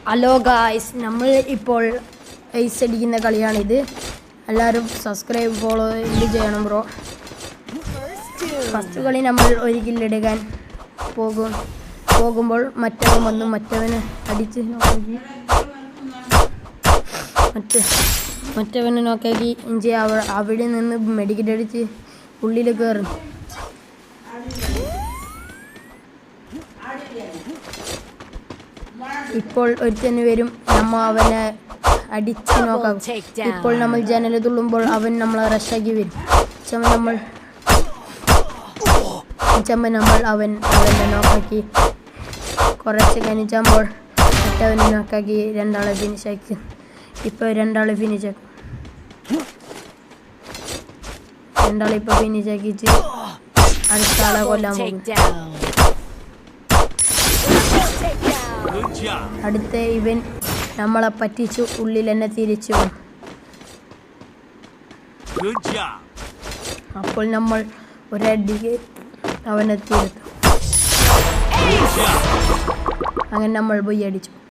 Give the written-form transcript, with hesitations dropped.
Hello guys, നമ്മൾ ഇപ്പോൾ ice അടിക്കുന്ന കളിയാണിത്. എല്ലാവരും സബ്സ്ക്രൈബ് ഫോളോ ചെയ്യണം ബ്രോ. ഫസ്റ്റ് കളി നമ്മൾ ഒരു കില്ലെടുക്കാൻ പോകുമ്പോൾ മറ്റവൻ വന്നു മറ്റവന് അടിച്ച് നോക്കി മറ്റവനെ നോക്കി ഇഞ്ചി അവിടെ നിന്ന് മെഡിക്കറ്റ് അടിച്ച് ഉള്ളിൽ കയറും. ഇപ്പോൾ ഒരുത്തന് വരും, നമ്മൾ അവനെ അടിച്ച് നോക്കാം. ഇപ്പോൾ നമ്മൾ ജനൽ തുള്ളുമ്പോൾ അവൻ നമ്മളെ റഷാക്കി വരും. നമ്മൾ അവനെ നോക്കാക്കി കുറച്ച് കഴിഞ്ഞപ്പോൾ മറ്റവനെ നോക്കാക്കി രണ്ടാളെ ഫിനിഷാക്കി. ഇപ്പോൾ രണ്ടാളെ ഫിനിഷാക്കും. രണ്ടാളിപ്പോൾ ഫിനിഷാക്കിച്ച് അടുത്ത ആളെ കൊല്ലാൻ പോകും. അടുത്ത ഇവൻ നമ്മളെ പറ്റിച്ചു ഉള്ളിൽ തന്നെ തിരിച്ചു വന്നു. അപ്പോൾ നമ്മൾ ഒരടിക്ക് അവനെ തീർത്തു. അങ്ങനെ നമ്മൾ പോയി അടിച്ചു.